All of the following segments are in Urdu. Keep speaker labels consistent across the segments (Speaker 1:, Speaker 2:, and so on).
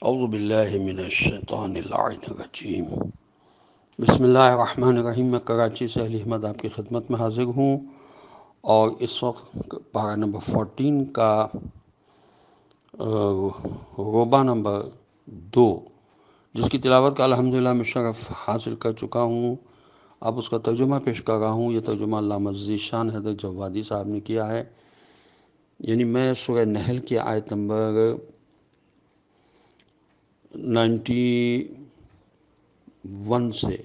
Speaker 1: اعوذ باللہ من الشیطان اللعین الرجیم۔ بسم اللہ الرحمن الرحیم۔ میں کراچی سے علی احمد آپ کی خدمت میں حاضر ہوں، اور اس وقت پارہ نمبر 14 کا ربع نمبر 2، جس کی تلاوت کا الحمدللہ میں شرف حاصل کر چکا ہوں۔ اب اس کا ترجمہ پیش کر رہا ہوں۔ یہ ترجمہ علامہ ذیشان حیدر جوادی صاحب نے کیا ہے۔ یعنی میں سورہ نحل کی آیت نمبر 91 سے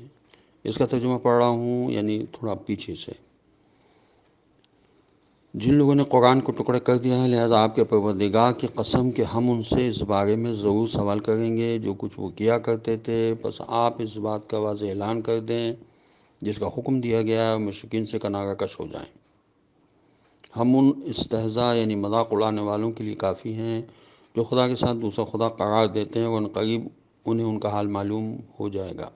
Speaker 1: اس کا ترجمہ پڑھ رہا ہوں، یعنی تھوڑا پیچھے سے۔ جن لوگوں نے قرآن کو ٹکڑے کر دیا ہے، لہذا آپ کے پروردگار کی قسم کہ ہم ان سے اس بارے میں ضرور سوال کریں گے جو کچھ وہ کیا کرتے تھے، بس آپ اس بات کا واضح اعلان کر دیں جس کا حکم دیا گیا ہے، اور مشرکین سے کنارہ کش ہو جائیں۔ ہم ان استہزاء یعنی مذاق اڑانے والوں کے لیے کافی ہیں جو خدا کے ساتھ دوسرا خدا قرار دیتے ہیں، اور ان قریب انہیں ان کا حال معلوم ہو جائے گا۔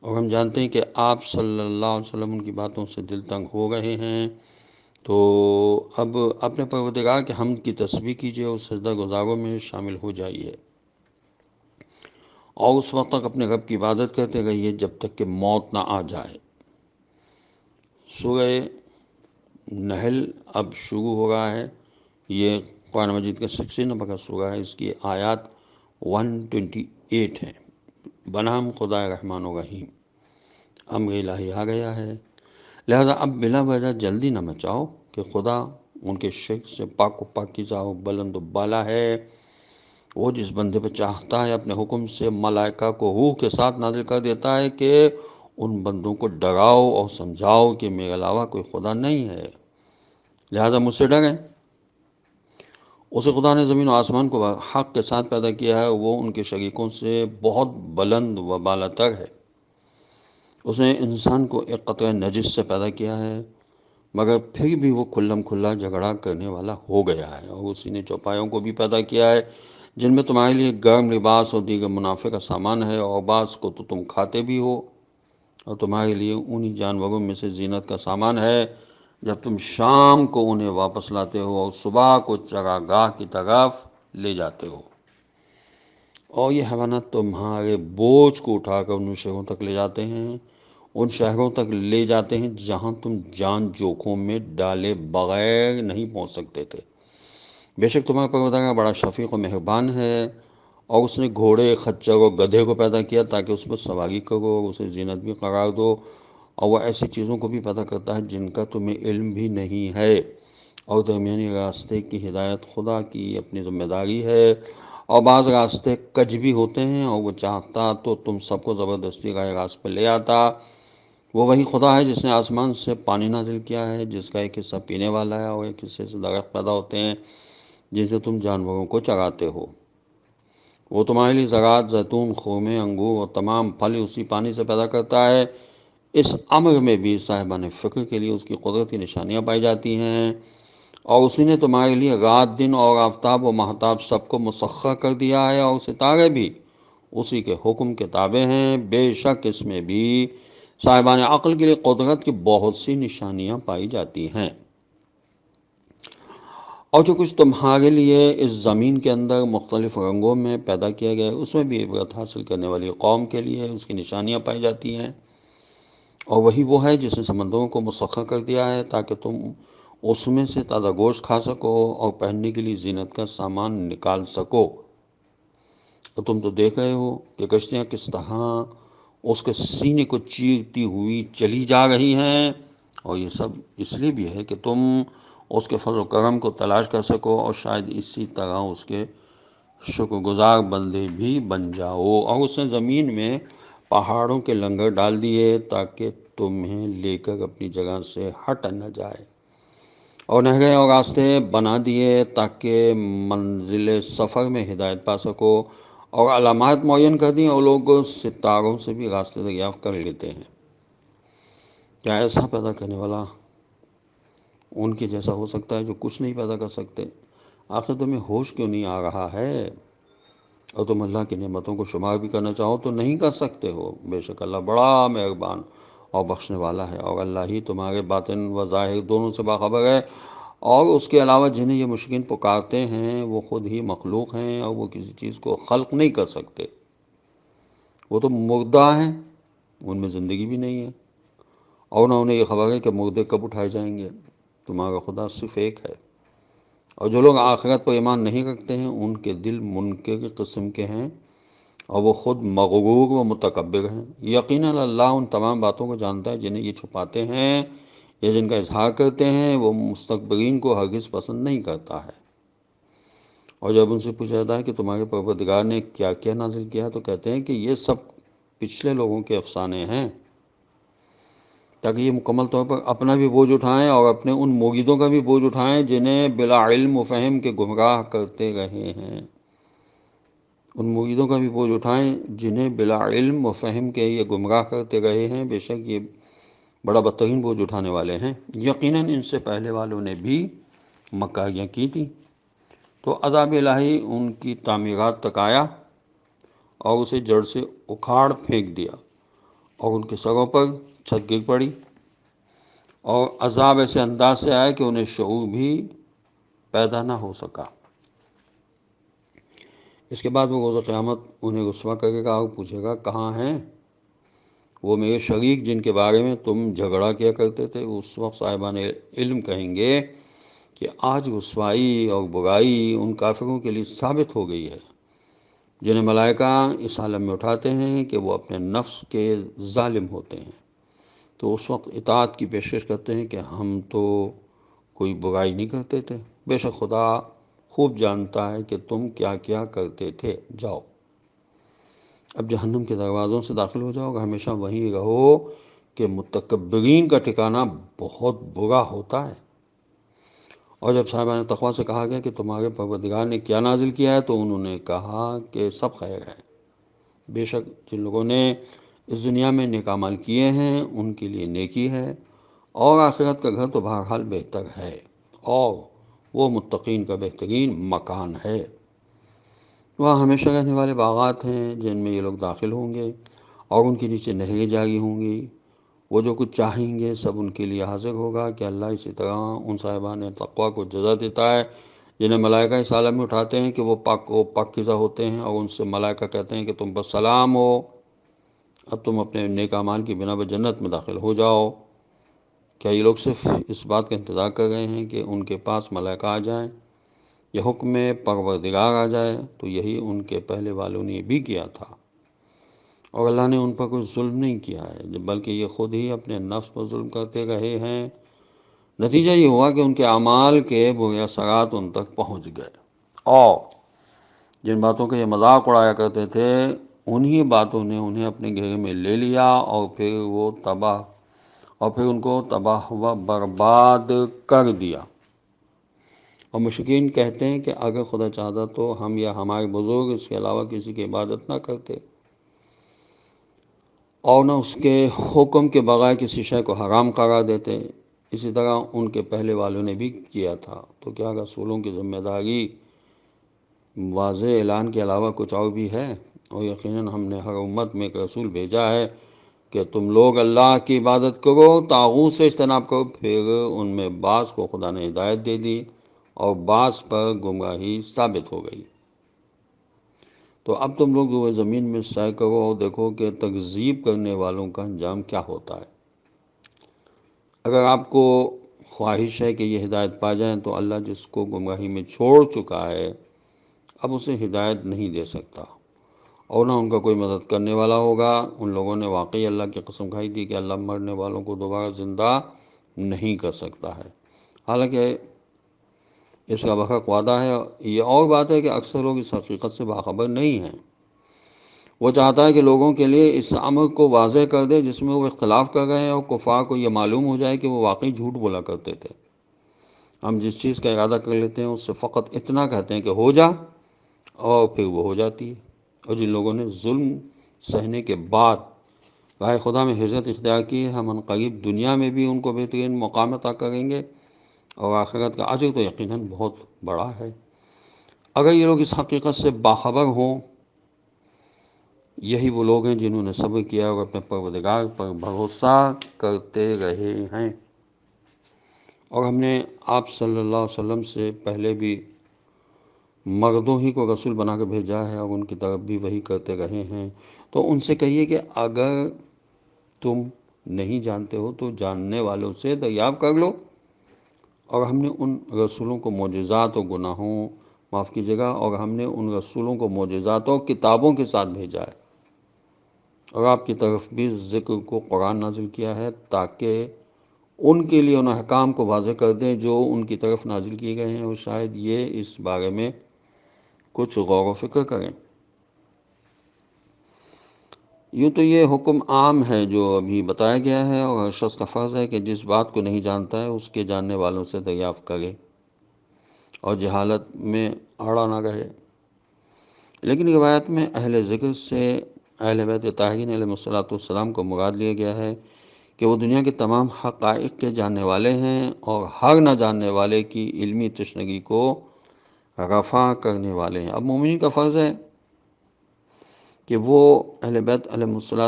Speaker 1: اور ہم جانتے ہیں کہ آپ صلی اللہ علیہ وسلم ان کی باتوں سے دل تنگ ہو رہے ہیں، تو اب اپنے پروردگار کے حمد کی تسبیح کیجیے اور سجدہ گزاروں میں شامل ہو جائیے، اور اس وقت تک اپنے رب کی عبادت کرتے رہیے جب تک کہ موت نہ آ جائے۔ سورہ نحل اب شروع ہو رہا ہے۔ یہ قرآن مجید کا 60 نمبر کا سورہ ہے۔ اس کی آیات 128 ہیں۔ بنام خدا رحمان و رحیم، امر الہی آ گیا ہے، لہذا اب بلا وجہ جلدی نہ مچاؤ کہ خدا ان کے شرک سے پاک و پاکیزہ و بلند و بالا ہے۔ وہ جس بندے پہ چاہتا ہے اپنے حکم سے ملائکہ کو روح کے ساتھ نازل کر دیتا ہے کہ ان بندوں کو ڈراؤ اور سمجھاؤ کہ میرے علاوہ کوئی خدا نہیں ہے، لہذا مجھ سے ڈریں۔ اسے خدا نے زمین و آسمان کو حق کے ساتھ پیدا کیا ہے، وہ ان کے شریکوں سے بہت بلند و بالا تر ہے۔ اس نے انسان کو ایک قطرہ نجس سے پیدا کیا ہے، مگر پھر بھی وہ کھلم کھلا جھگڑا کرنے والا ہو گیا ہے۔ اور اسی نے چوپایوں کو بھی پیدا کیا ہے جن میں تمہارے لیے گرم لباس اور دیگر منافع کا سامان ہے، اور بعض کو تو تم کھاتے بھی ہو، اور تمہارے لیے انہی جانوروں میں سے زینت کا سامان ہے جب تم شام کو انہیں واپس لاتے ہو اور صبح کو چراگاہ کی طرف لے جاتے ہو، اور یہ حیوانات تمہارے بوجھ کو اٹھا کر ان شہروں تک لے جاتے ہیں، ان شہروں تک لے جاتے ہیں جہاں تم جان جوکھوں میں ڈالے بغیر نہیں پہنچ سکتے تھے۔ بے شک تمہارا پروردگار بڑا شفیق و مہربان ہے۔ اور اس نے گھوڑے، خچر اور گدھے کو پیدا کیا تاکہ اس پر سواری کرو اور اسے زینت بھی قرار دو، اور وہ ایسی چیزوں کو بھی پیدا کرتا ہے جن کا تمہیں علم بھی نہیں ہے، اور درمیانی راستے کی ہدایت خدا کی اپنی ذمہ داری ہے۔ اور بعض راستے کج بھی ہوتے ہیں، اور وہ چاہتا تو تم سب کو زبردستی راہ راست پہ لے آتا۔ وہ وہی خدا ہے جس نے آسمان سے پانی نازل کیا ہے، جس کا ایک حصہ پینے والا ہے اور ایک حصے سے درخت پیدا ہوتے ہیں جن سے تم جانوروں کو چراتے ہو۔ وہ تمہارے لیے زراعت، زیتون، خرمے، انگور اور تمام پھل اسی پانی سے پیدا کرتا ہے۔ اس امر میں بھی صاحبان فکر کے لیے اس کی قدرتی نشانیاں پائی جاتی ہیں۔ اور اسی نے تمہارے لیے رات، دن اور آفتاب و مہتاب سب کو مسخر کر دیا ہے، اور ستارے بھی اسی کے حکم کے تابع ہیں۔ بے شک اس میں بھی صاحبان عقل کے لیے قدرت کی بہت سی نشانیاں پائی جاتی ہیں۔ اور جو کچھ تمہارے لیے اس زمین کے اندر مختلف رنگوں میں پیدا کیا گیا ہے، اس میں بھی عبرت حاصل کرنے والی قوم کے لیے اس کی نشانیاں پائی جاتی ہیں۔ اور وہی وہ ہے جس نے سمندروں کو مسخر کر دیا ہے تاکہ تم اس میں سے تازہ گوشت کھا سکو اور پہننے کے لیے زینت کا سامان نکال سکو۔ اور تم تو دیکھ رہے ہو کہ کشتیاں کس طرح اس کے سینے کو چیرتی ہوئی چلی جا رہی ہیں، اور یہ سب اس لیے بھی ہے کہ تم اس کے فضل و کرم کو تلاش کر سکو، اور شاید اسی طرح اس کے شکر گزار بندے بھی بن جاؤ۔ اور اس نے زمین میں پہاڑوں کے لنگر ڈال دیے تاکہ تمہیں لے کر اپنی جگہ سے ہٹ نہ جائے، اور نہریں اور راستے بنا دیے تاکہ منزل سفر میں ہدایت پا سکو، اور علامات معین کر دیں، اور لوگ ستاروں سے بھی راستے دریافت کر لیتے ہیں۔ کیا ایسا پیدا کرنے والا ان کے جیسا ہو سکتا ہے جو کچھ نہیں پیدا کر سکتے؟ آخر تمہیں ہوش کیوں نہیں آ رہا ہے؟ اور تم اللہ کی نعمتوں کو شمار بھی کرنا چاہو تو نہیں کر سکتے ہو۔ بے شک اللہ بڑا مہربان اور بخشنے والا ہے، اور اللہ ہی تمہارے باطن و ظاہر دونوں سے باخبر ہے۔ اور اس کے علاوہ جنہیں یہ مشرکین پکارتے ہیں وہ خود ہی مخلوق ہیں اور وہ کسی چیز کو خلق نہیں کر سکتے، وہ تو مردہ ہیں، ان میں زندگی بھی نہیں ہے، اور نہ انہیں یہ خبر ہے کہ مردے کب اٹھائے جائیں گے۔ تمہارا خدا صرف ایک ہے۔ اور جو لوگ آخرت پر ایمان نہیں رکھتے ہیں ان کے دل منکر قسم کے ہیں اور وہ خود مغرور و متکبر ہیں۔ یقیناً اللہ ان تمام باتوں کو جانتا ہے جنہیں یہ چھپاتے ہیں یا جن کا اظہار کرتے ہیں، وہ مستکبرین کو ہرگز پسند نہیں کرتا ہے۔ اور جب ان سے پوچھا جاتا ہے کہ تمہارے پروردگار نے کیا کیا نازل کیا ہے، تو کہتے ہیں کہ یہ سب پچھلے لوگوں کے افسانے ہیں، تاکہ یہ مکمل طور پر اپنا بھی بوجھ اٹھائیں اور اپنے ان موگیدوں کا بھی بوجھ اٹھائیں جنہیں بلا علم و فہم کے گمراہ کرتے رہے ہیں۔ ان موگیدوں کا بھی بوجھ اٹھائیں جنہیں بلا علم و فہم کے یہ گمراہ کرتے رہے ہیں، بے شک یہ بڑا بدترین بوجھ اٹھانے والے ہیں۔ یقیناً ان سے پہلے والوں نے بھی مکاریاں کی تھیں، تو عذاب الہی ان کی تعمیرات تک آیا اور اسے جڑ سے اکھاڑ پھینک دیا، اور ان کے سروں پر چھت گر پڑی، اور عذاب ایسے انداز سے آیا کہ انہیں شعور بھی پیدا نہ ہو سکا۔ اس کے بعد وہ روز قیامت انہیں رسوا کرے گا اور پوچھے گا، کہاں ہیں وہ میرے شریک جن کے بارے میں تم جھگڑا کیا کرتے تھے؟ اس وقت صاحبان علم کہیں گے کہ آج رسوائی اور برائی ان کافروں کے لیے ثابت ہو گئی ہے جنہیں ملائکہ اس عالم میں اٹھاتے ہیں کہ وہ اپنے نفس کے ظالم ہوتے ہیں، تو اس وقت اطاعت کی پیشکش کرتے ہیں کہ ہم تو کوئی برائی نہیں کرتے تھے، بے شک خدا خوب جانتا ہے کہ تم کیا کیا کرتے تھے، جاؤ اب جہنم کے دروازوں سے داخل ہو جاؤ، ہمیشہ وہیں رہو کہ متکبرین کا ٹھکانہ بہت برا ہوتا ہے۔ اور جب صاحبان تقویٰ سے کہا گیا کہ تمہارے پروردگار نے کیا نازل کیا ہے، تو انہوں نے کہا کہ سب خیر ہے، بے شک جن لوگوں نے اس دنیا میں نیک اعمال کیے ہیں ان کے لیے نیکی ہے، اور آخرت کا گھر تو بہرحال بہتر ہے، اور وہ متقین کا بہترین مکان ہے۔ وہاں ہمیشہ رہنے والے باغات ہیں جن میں یہ لوگ داخل ہوں گے، اور ان کے نیچے نہریں جاری ہوں گی، وہ جو کچھ چاہیں گے سب ان کے لیے حاضر ہوگا۔ کہ اللہ اسی طرح ان صاحبان تقویٰ کو جزا دیتا ہے جنہیں ملائکہ اس عالم میں اٹھاتے ہیں کہ وہ پاکیزہ ہوتے ہیں، اور ان سے ملائکہ کہتے ہیں کہ تم پر سلام ہو، اب تم اپنے نیک اعمال کی بنا پر جنت میں داخل ہو جاؤ۔ کیا یہ لوگ صرف اس بات کا انتظار کر رہے ہیں کہ ان کے پاس ملائکہ آ جائیں یا حکم پروردگار آ جائے؟ تو یہی ان کے پہلے والوں نے بھی کیا تھا، اور اللہ نے ان پر کوئی ظلم نہیں کیا ہے، بلکہ یہ خود ہی اپنے نفس پر ظلم کرتے رہے ہیں۔ نتیجہ یہ ہوا کہ ان کے اعمال کے برے اثرات ان تک پہنچ گئے، اور جن باتوں کا یہ مذاق اڑایا کرتے تھے انہی باتوں نے انہیں اپنے گھیرے میں لے لیا، اور پھر ان کو تباہ و برباد کر دیا۔ اور مشرکین کہتے ہیں کہ اگر خدا چاہتا تو ہم یا ہمارے بزرگ اس کے علاوہ کسی کی عبادت نہ کرتے، اور نہ اس کے حکم کے بغیر کسی شے کو حرام قرار دیتے، اسی طرح ان کے پہلے والوں نے بھی کیا تھا۔ تو کیا رسولوں کی ذمہ داری واضح اعلان کے علاوہ کچھ اور بھی ہے؟ اور یقیناً ہم نے ہر امت میں ایک رسول بھیجا ہے کہ تم لوگ اللہ کی عبادت کرو، طاغوت سے اجتناب کرو۔ پھر ان میں بعض کو خدا نے ہدایت دے دی اور بعض پر گمراہی ثابت ہو گئی۔ تو اب تم لوگ روئے زمین میں سیر کرو اور دیکھو کہ تکذیب کرنے والوں کا انجام کیا ہوتا ہے۔ اگر آپ کو خواہش ہے کہ یہ ہدایت پا جائیں تو اللہ جس کو گمراہی میں چھوڑ چکا ہے اب اسے ہدایت نہیں دے سکتا، اور نہ ان کا کوئی مدد کرنے والا ہوگا۔ ان لوگوں نے واقعی اللہ کی قسم کھائی تھی کہ اللہ مرنے والوں کو دوبارہ زندہ نہیں کر سکتا ہے، حالانکہ اس کا بحق وعدہ ہے۔ یہ اور بات ہے کہ اکثر لوگ اس حقیقت سے باخبر نہیں ہیں۔ وہ چاہتا ہے کہ لوگوں کے لیے اس امر کو واضح کر دے جس میں وہ اختلاف کر رہے ہیں، اور کفار کو یہ معلوم ہو جائے کہ وہ واقعی جھوٹ بولا کرتے تھے۔ ہم جس چیز کا ارادہ کر لیتے ہیں اس سے فقط اتنا کہتے ہیں کہ ہو جا، اور پھر وہ ہو جاتی ہے۔ اور جن لوگوں نے ظلم سہنے کے بعد راہ خدا میں ہجرت اختیار کی ہے، ہم عنقریب دنیا میں بھی ان کو بہترین مقام عطا کریں گے، اور آخرت کا اجر تو یقیناً بہت بڑا ہے۔ اگر یہ لوگ اس حقیقت سے باخبر ہوں، یہی وہ لوگ ہیں جنہوں نے صبر کیا اور اپنے پروردگار پر بھروسہ کرتے رہے ہیں۔ اور ہم نے آپ صلی اللہ علیہ وسلم سے پہلے بھی مردوں ہی کو رسول بنا کے بھیجا ہے اور ان کی طرف بھی وہی کرتے رہے ہیں۔ تو ان سے کہیے کہ اگر تم نہیں جانتے ہو تو جاننے والوں سے دریافت کر لو۔ اور ہم نے ان رسولوں کو معجزات و گناہوں معاف کیجیے گا، اور ہم نے ان رسولوں کو معجزات و کتابوں کے ساتھ بھیجا ہے، اور آپ کی طرف بھی ذکر کو قرآن نازل کیا ہے تاکہ ان کے لیے ان احکام کو واضح کر دیں جو ان کی طرف نازل کیے گئے ہیں، اور شاید یہ اس بارے میں کچھ غور و فکر کریں۔ یوں تو یہ حکم عام ہے جو ابھی بتایا گیا ہے، اور ہر شخص کا فرض ہے کہ جس بات کو نہیں جانتا ہے اس کے جاننے والوں سے دریافت کرے اور جہالت میں اڑا نہ رہے۔ لیکن روایت میں اہل ذکر سے اہل بیت طاہرین علیہ السلام کو مراد لیا گیا ہے کہ وہ دنیا کے تمام حقائق کے جاننے والے ہیں اور ہر نہ جاننے والے کی علمی تشنگی کو رفع کرنے والے ہیں۔ اب مومنین کا فرض ہے کہ وہ اہل بیت علیہ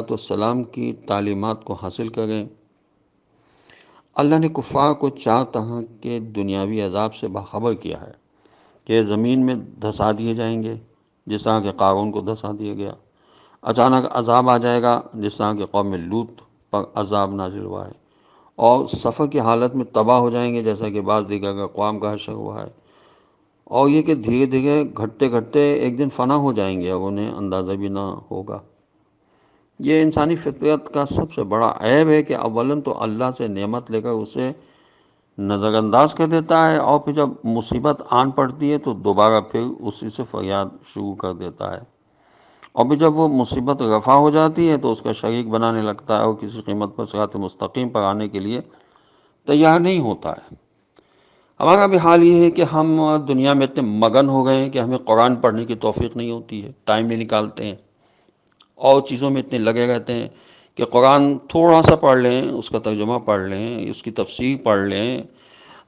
Speaker 1: السلام کی تعلیمات کو حاصل کریں۔ اللہ نے کفار کو 4 طرح کے دنیاوی عذاب سے باخبر کیا ہے کہ زمین میں دھسا دیے جائیں گے، جس طرح کہ قارون کو دھسا دیا گیا۔ اچانک عذاب آ جائے گا، جس طرح کہ قوم لوط پر عذاب نازل ہوا ہے، اور سفر کی حالت میں تباہ ہو جائیں گے، جیسا کہ بعض دیگر اقوام کا حشر ہوا ہے۔ اور یہ کہ دھیرے دھیرے گھٹتے گھٹتے ایک دن فنا ہو جائیں گے اور انہیں اندازہ بھی نہ ہوگا۔ یہ انسانی فطرت کا سب سے بڑا عیب ہے کہ اولاً تو اللہ سے نعمت لے کر اسے نظر انداز کر دیتا ہے، اور پھر جب مصیبت آن پڑتی ہے تو دوبارہ پھر اسی سے فریاد شروع کر دیتا ہے، اور پھر جب وہ مصیبت رفع ہو جاتی ہے تو اس کا شریک بنانے لگتا ہے اور کسی قیمت پر صراط مستقیم پر آنے کے لیے تیار نہیں ہوتا ہے۔ ہمارا بھی حال یہ ہے کہ ہم دنیا میں اتنے مگن ہو گئے ہیں کہ ہمیں قرآن پڑھنے کی توفیق نہیں ہوتی ہے، ٹائم نہیں نکالتے ہیں، اور چیزوں میں اتنے لگے رہتے ہیں کہ قرآن تھوڑا سا پڑھ لیں، اس کا ترجمہ پڑھ لیں، اس کی تفسیر پڑھ لیں،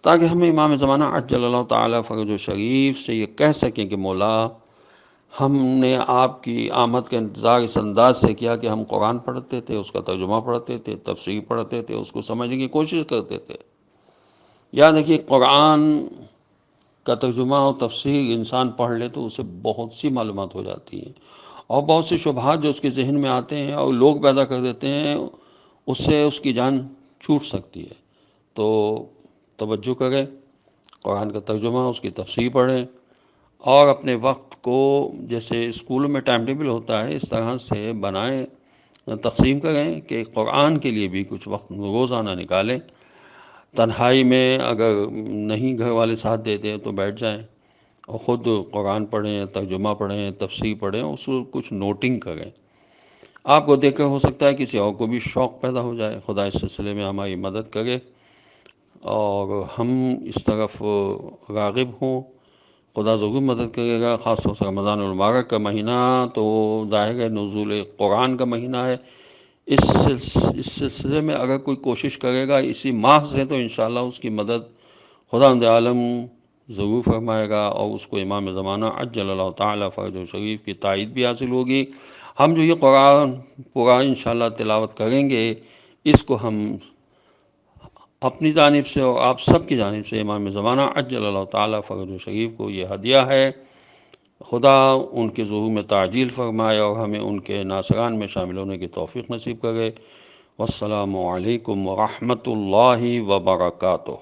Speaker 1: تاکہ ہمیں امام زمانہ عجل اللہ تعالیٰ فرج و شریف سے یہ کہہ سکیں کہ مولا، ہم نے آپ کی آمد کا انتظار اس انداز سے کیا کہ ہم قرآن پڑھتے تھے، اس کا ترجمہ پڑھتے تھے، تفسیر پڑھتے تھے، اس کو سمجھنے کی کوشش کرتے تھے۔ یاد رکھیے، قرآن کا ترجمہ اور تفسیر انسان پڑھ لے تو اسے بہت سی معلومات ہو جاتی ہیں، اور بہت سے شبہات جو اس کے ذہن میں آتے ہیں اور لوگ پیدا کر دیتے ہیں، اس سے اس کی جان چھوٹ سکتی ہے۔ تو توجہ کریں، قرآن کا ترجمہ، اس کی تفسیر پڑھیں، اور اپنے وقت کو جیسے اسکولوں میں ٹائم ٹیبل ہوتا ہے اس طرح سے بنائیں، تقسیم کریں کہ قرآن کے لیے بھی کچھ وقت روزانہ نکالیں۔ تنہائی میں اگر نہیں گھر والے ساتھ دیتے ہیں تو بیٹھ جائیں اور خود قرآن پڑھیں، ترجمہ پڑھیں، تفسیر پڑھیں، اس کو کچھ نوٹنگ کریں۔ آپ کو دیکھ کر ہو سکتا ہے کسی اور کو بھی شوق پیدا ہو جائے۔ خدا اس سلسلے میں ہماری مدد کرے اور ہم اس طرف راغب ہوں۔ خدا ضرور مدد کرے گا۔ خاص طور سے رمضان المبارک کا مہینہ تو ظاہر ہے نزول قرآن کا مہینہ ہے۔ اس سلسلے میں اگر کوئی کوشش کرے گا اسی ماہ سے تو انشاءاللہ اس کی مدد خداوند عالم ضرور فرمائے گا، اور اس کو امام زمانہ عجل اللہ تعالیٰ فرجہ شریف کی تائید بھی حاصل ہوگی۔ ہم جو یہ قرآن پورا انشاءاللہ تلاوت کریں گے، اس کو ہم اپنی جانب سے اور آپ سب کی جانب سے امام زمانہ عجل اللہ تعالیٰ فرجہ شریف کو یہ ہدیہ ہے۔ خدا ان کے ظہور میں تعجیل فرمائے اور ہمیں ان کے ناصران میں شامل ہونے کی توفیق نصیب کرے۔ والسلام علیکم ورحمۃ اللہ وبرکاتہ۔